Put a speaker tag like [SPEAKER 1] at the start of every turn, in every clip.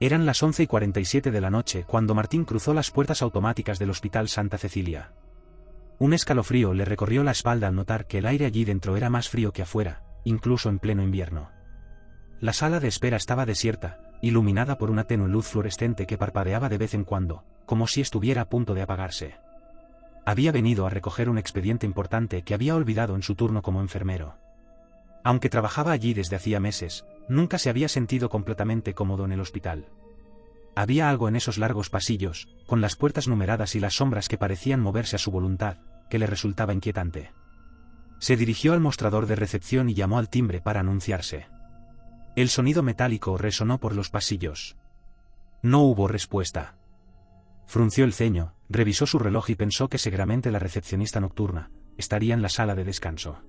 [SPEAKER 1] Eran las 11:47 de la noche cuando Martín cruzó las puertas automáticas del Hospital Santa Cecilia. Un escalofrío le recorrió la espalda al notar que el aire allí dentro era más frío que afuera, incluso en pleno invierno. La sala de espera estaba desierta, iluminada por una tenue luz fluorescente que parpadeaba de vez en cuando, como si estuviera a punto de apagarse. Había venido a recoger un expediente importante que había olvidado en su turno como enfermero. Aunque trabajaba allí desde hacía meses, nunca se había sentido completamente cómodo en el hospital. Había algo en esos largos pasillos, con las puertas numeradas y las sombras que parecían moverse a su voluntad, que le resultaba inquietante. Se dirigió al mostrador de recepción y llamó al timbre para anunciarse. El sonido metálico resonó por los pasillos. No hubo respuesta. Frunció el ceño, revisó su reloj y pensó que seguramente la recepcionista nocturna estaría en la sala de descanso.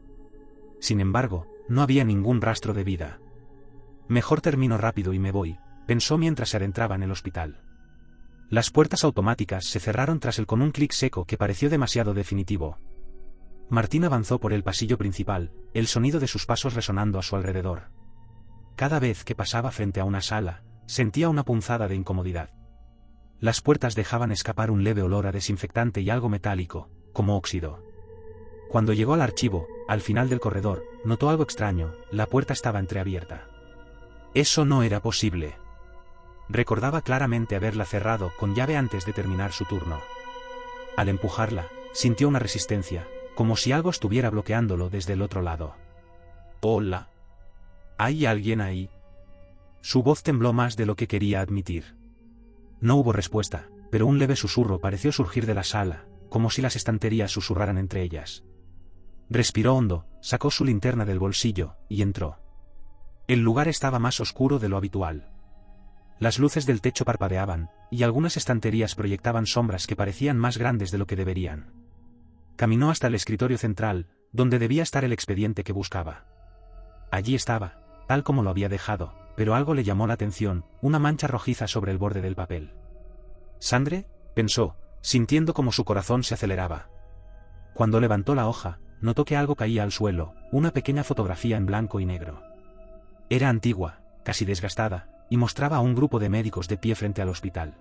[SPEAKER 1] Sin embargo, no había ningún rastro de vida. Mejor termino rápido y me voy, pensó mientras se adentraba en el hospital. Las puertas automáticas se cerraron tras él con un clic seco que pareció demasiado definitivo. Martín avanzó por el pasillo principal, el sonido de sus pasos resonando a su alrededor. Cada vez que pasaba frente a una sala, sentía una punzada de incomodidad. Las puertas dejaban escapar un leve olor a desinfectante y algo metálico, como óxido. Cuando llegó al archivo, al final del corredor, notó algo extraño: la puerta estaba entreabierta. Eso no era posible. Recordaba claramente haberla cerrado con llave antes de terminar su turno. Al empujarla, sintió una resistencia, como si algo estuviera bloqueándolo desde el otro lado. «Hola. ¿Hay alguien ahí?» Su voz tembló más de lo que quería admitir. No hubo respuesta, pero un leve susurro pareció surgir de la sala, como si las estanterías susurraran entre ellas. Respiró hondo, sacó su linterna del bolsillo, y entró. El lugar estaba más oscuro de lo habitual. Las luces del techo parpadeaban, y algunas estanterías proyectaban sombras que parecían más grandes de lo que deberían. Caminó hasta el escritorio central, donde debía estar el expediente que buscaba. Allí estaba, tal como lo había dejado, pero algo le llamó la atención: una mancha rojiza sobre el borde del papel. «¿Sangre?», pensó, sintiendo como su corazón se aceleraba. Cuando levantó la hoja, notó que algo caía al suelo, una pequeña fotografía en blanco y negro. Era antigua, casi desgastada, y mostraba a un grupo de médicos de pie frente al hospital.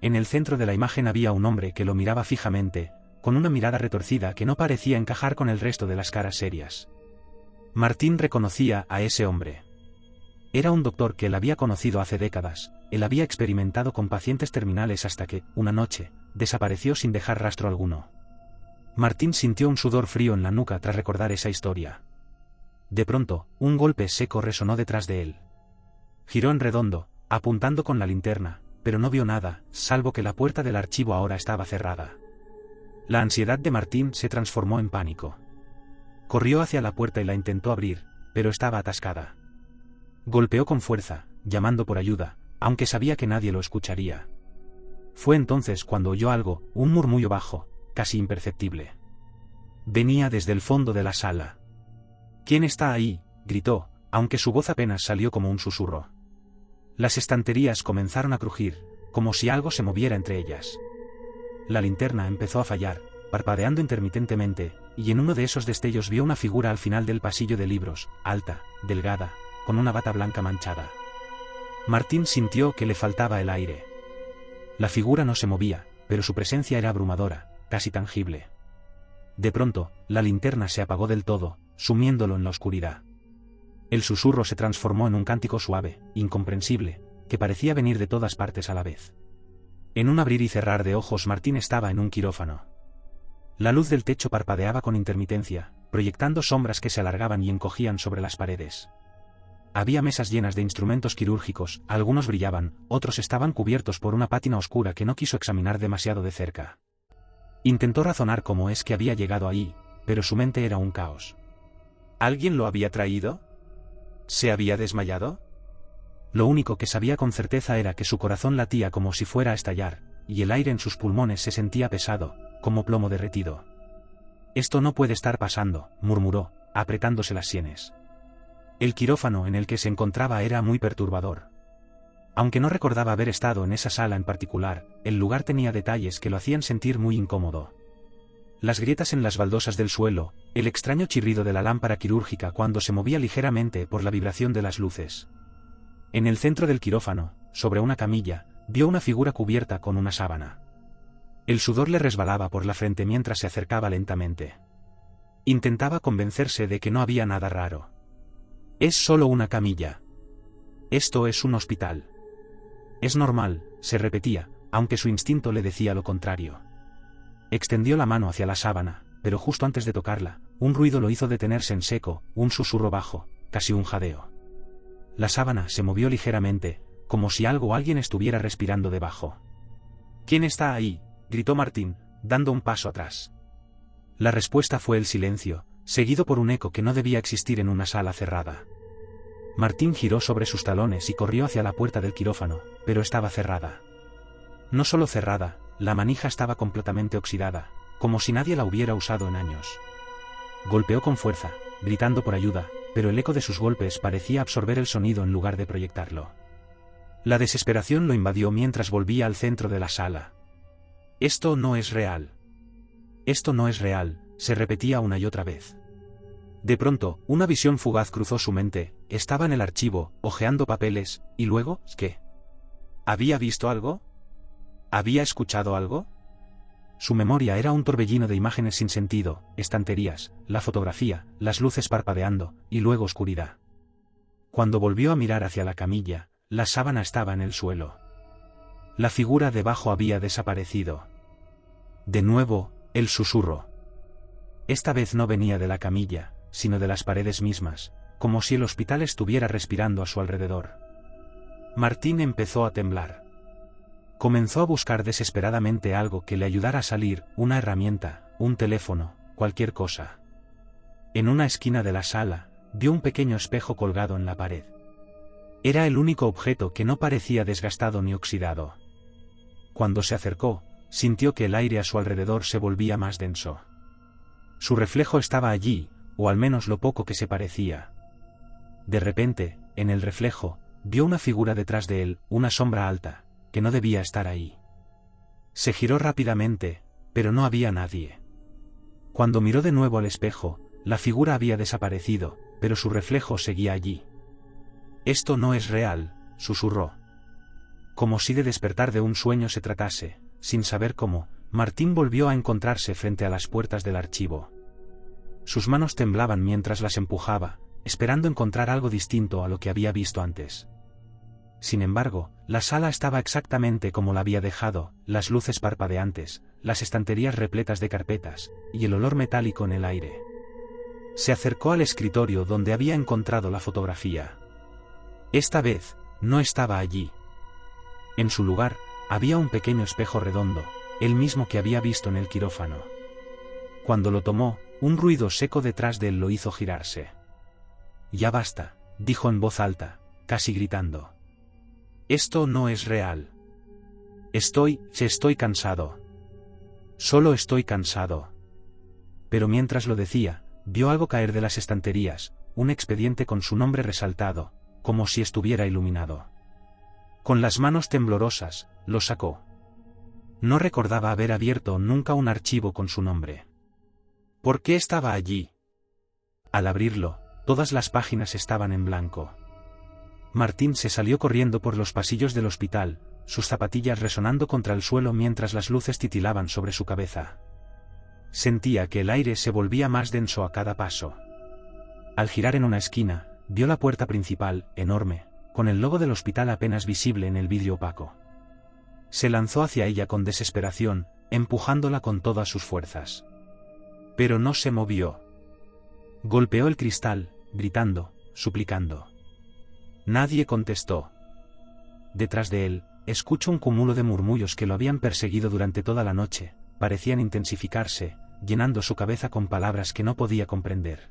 [SPEAKER 1] En el centro de la imagen había un hombre que lo miraba fijamente, con una mirada retorcida que no parecía encajar con el resto de las caras serias. Martín reconocía a ese hombre. Era un doctor que él había conocido hace décadas. Él había experimentado con pacientes terminales hasta que, una noche, desapareció sin dejar rastro alguno. Martín sintió un sudor frío en la nuca tras recordar esa historia. De pronto, un golpe seco resonó detrás de él. Giró en redondo, apuntando con la linterna, pero no vio nada, salvo que la puerta del archivo ahora estaba cerrada. La ansiedad de Martín se transformó en pánico. Corrió hacia la puerta y la intentó abrir, pero estaba atascada. Golpeó con fuerza, llamando por ayuda, aunque sabía que nadie lo escucharía. Fue entonces cuando oyó algo, un murmullo bajo, casi imperceptible. Venía desde el fondo de la sala. «¿Quién está ahí?», gritó, aunque su voz apenas salió como un susurro. Las estanterías comenzaron a crujir, como si algo se moviera entre ellas. La linterna empezó a fallar, parpadeando intermitentemente, y en uno de esos destellos vio una figura al final del pasillo de libros, alta, delgada, con una bata blanca manchada. Martín sintió que le faltaba el aire. La figura no se movía, pero su presencia era abrumadora, casi tangible. De pronto, la linterna se apagó del todo, sumiéndolo en la oscuridad. El susurro se transformó en un cántico suave, incomprensible, que parecía venir de todas partes a la vez. En un abrir y cerrar de ojos Martín estaba en un quirófano. La luz del techo parpadeaba con intermitencia, proyectando sombras que se alargaban y encogían sobre las paredes. Había mesas llenas de instrumentos quirúrgicos, algunos brillaban, otros estaban cubiertos por una pátina oscura que no quiso examinar demasiado de cerca. Intentó razonar cómo es que había llegado ahí, pero su mente era un caos. ¿Alguien lo había traído? ¿Se había desmayado? Lo único que sabía con certeza era que su corazón latía como si fuera a estallar, y el aire en sus pulmones se sentía pesado, como plomo derretido. «Esto no puede estar pasando», murmuró, apretándose las sienes. El quirófano en el que se encontraba era muy perturbador. Aunque no recordaba haber estado en esa sala en particular, el lugar tenía detalles que lo hacían sentir muy incómodo. Las grietas en las baldosas del suelo, el extraño chirrido de la lámpara quirúrgica cuando se movía ligeramente por la vibración de las luces. En el centro del quirófano, sobre una camilla, vio una figura cubierta con una sábana. El sudor le resbalaba por la frente mientras se acercaba lentamente. Intentaba convencerse de que no había nada raro. Es solo una camilla. Esto es un hospital. Es normal, se repetía, aunque su instinto le decía lo contrario. Extendió la mano hacia la sábana, pero justo antes de tocarla, un ruido lo hizo detenerse en seco, un susurro bajo, casi un jadeo. La sábana se movió ligeramente, como si algo o alguien estuviera respirando debajo. ¿Quién está ahí?, gritó Martín, dando un paso atrás. La respuesta fue el silencio, seguido por un eco que no debía existir en una sala cerrada. Martín giró sobre sus talones y corrió hacia la puerta del quirófano, pero estaba cerrada. No solo cerrada, la manija estaba completamente oxidada, como si nadie la hubiera usado en años. Golpeó con fuerza, gritando por ayuda, pero el eco de sus golpes parecía absorber el sonido en lugar de proyectarlo. La desesperación lo invadió mientras volvía al centro de la sala. Esto no es real. Esto no es real, se repetía una y otra vez. De pronto, una visión fugaz cruzó su mente, estaba en el archivo, hojeando papeles, y luego, ¿qué? ¿Había visto algo? ¿Había escuchado algo? Su memoria era un torbellino de imágenes sin sentido, estanterías, la fotografía, las luces parpadeando, y luego oscuridad. Cuando volvió a mirar hacia la camilla, la sábana estaba en el suelo. La figura debajo había desaparecido. De nuevo, el susurro. Esta vez no venía de la camilla, sino de las paredes mismas, como si el hospital estuviera respirando a su alrededor. Martín empezó a temblar. Comenzó a buscar desesperadamente algo que le ayudara a salir, una herramienta, un teléfono, cualquier cosa. En una esquina de la sala, vio un pequeño espejo colgado en la pared. Era el único objeto que no parecía desgastado ni oxidado. Cuando se acercó, sintió que el aire a su alrededor se volvía más denso. Su reflejo estaba allí, o al menos lo poco que se parecía. De repente, en el reflejo, vio una figura detrás de él, una sombra alta, que no debía estar ahí. Se giró rápidamente, pero no había nadie. Cuando miró de nuevo al espejo, la figura había desaparecido, pero su reflejo seguía allí. Esto no es real, susurró. Como si de despertar de un sueño se tratase, sin saber cómo, Martín volvió a encontrarse frente a las puertas del archivo. Sus manos temblaban mientras las empujaba, esperando encontrar algo distinto a lo que había visto antes. Sin embargo, la sala estaba exactamente como la había dejado, las luces parpadeantes, las estanterías repletas de carpetas, y el olor metálico en el aire. Se acercó al escritorio donde había encontrado la fotografía. Esta vez, no estaba allí. En su lugar, había un pequeño espejo redondo, el mismo que había visto en el quirófano. Cuando lo tomó, un ruido seco detrás de él lo hizo girarse. Ya basta, dijo en voz alta, casi gritando. Esto no es real. Estoy cansado. Solo estoy cansado. Pero mientras lo decía, vio algo caer de las estanterías, un expediente con su nombre resaltado, como si estuviera iluminado. Con las manos temblorosas, lo sacó. No recordaba haber abierto nunca un archivo con su nombre. ¿Por qué estaba allí? Al abrirlo, todas las páginas estaban en blanco. Martín se salió corriendo por los pasillos del hospital, sus zapatillas resonando contra el suelo mientras las luces titilaban sobre su cabeza. Sentía que el aire se volvía más denso a cada paso. Al girar en una esquina, vio la puerta principal, enorme, con el logo del hospital apenas visible en el vidrio opaco. Se lanzó hacia ella con desesperación, empujándola con todas sus fuerzas. Pero no se movió. Golpeó el cristal, gritando, suplicando. Nadie contestó. Detrás de él, escuchó un cúmulo de murmullos que lo habían perseguido durante toda la noche, parecían intensificarse, llenando su cabeza con palabras que no podía comprender.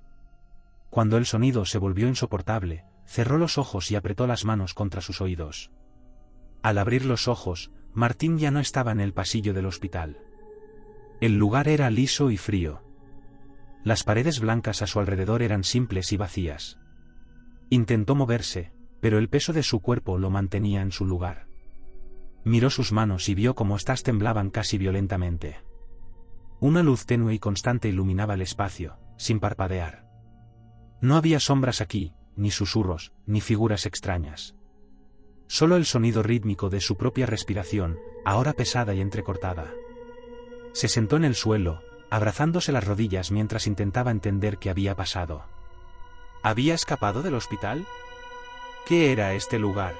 [SPEAKER 1] Cuando el sonido se volvió insoportable, cerró los ojos y apretó las manos contra sus oídos. Al abrir los ojos, Martín ya no estaba en el pasillo del hospital. El lugar era liso y frío. Las paredes blancas a su alrededor eran simples y vacías. Intentó moverse, pero el peso de su cuerpo lo mantenía en su lugar. Miró sus manos y vio cómo éstas temblaban casi violentamente. Una luz tenue y constante iluminaba el espacio, sin parpadear. No había sombras aquí, ni susurros, ni figuras extrañas. Solo el sonido rítmico de su propia respiración, ahora pesada y entrecortada. Se sentó en el suelo, abrazándose las rodillas mientras intentaba entender qué había pasado. ¿Había escapado del hospital? ¿Qué era este lugar?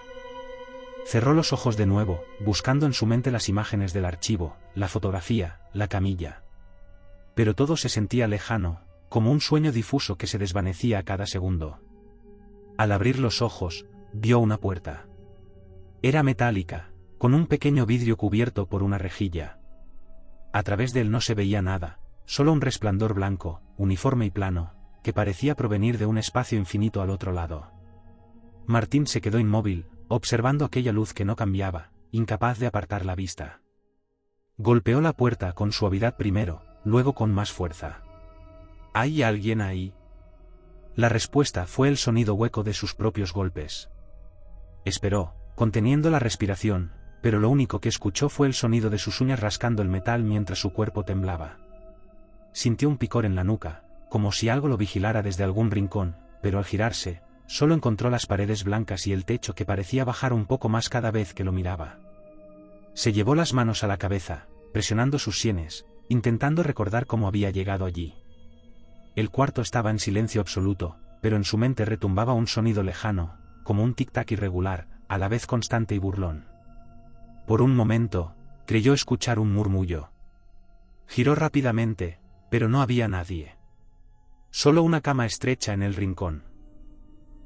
[SPEAKER 1] Cerró los ojos de nuevo, buscando en su mente las imágenes del archivo, la fotografía, la camilla. Pero todo se sentía lejano, como un sueño difuso que se desvanecía a cada segundo. Al abrir los ojos, vio una puerta. Era metálica, con un pequeño vidrio cubierto por una rejilla. A través de él no se veía nada, solo un resplandor blanco, uniforme y plano, que parecía provenir de un espacio infinito al otro lado. Martín se quedó inmóvil, observando aquella luz que no cambiaba, incapaz de apartar la vista. Golpeó la puerta con suavidad primero, luego con más fuerza. ¿Hay alguien ahí? La respuesta fue el sonido hueco de sus propios golpes. Esperó, conteniendo la respiración, pero lo único que escuchó fue el sonido de sus uñas rascando el metal mientras su cuerpo temblaba. Sintió un picor en la nuca, como si algo lo vigilara desde algún rincón, pero al girarse, solo encontró las paredes blancas y el techo que parecía bajar un poco más cada vez que lo miraba. Se llevó las manos a la cabeza, presionando sus sienes, intentando recordar cómo había llegado allí. El cuarto estaba en silencio absoluto, pero en su mente retumbaba un sonido lejano, como un tic-tac irregular, a la vez constante y burlón. Por un momento, creyó escuchar un murmullo. Giró rápidamente, pero no había nadie. Solo una cama estrecha en el rincón.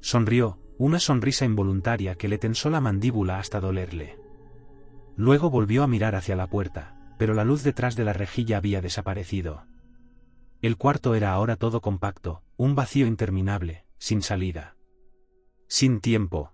[SPEAKER 1] Sonrió, una sonrisa involuntaria que le tensó la mandíbula hasta dolerle. Luego volvió a mirar hacia la puerta, pero la luz detrás de la rejilla había desaparecido. El cuarto era ahora todo compacto, un vacío interminable, sin salida. Sin tiempo.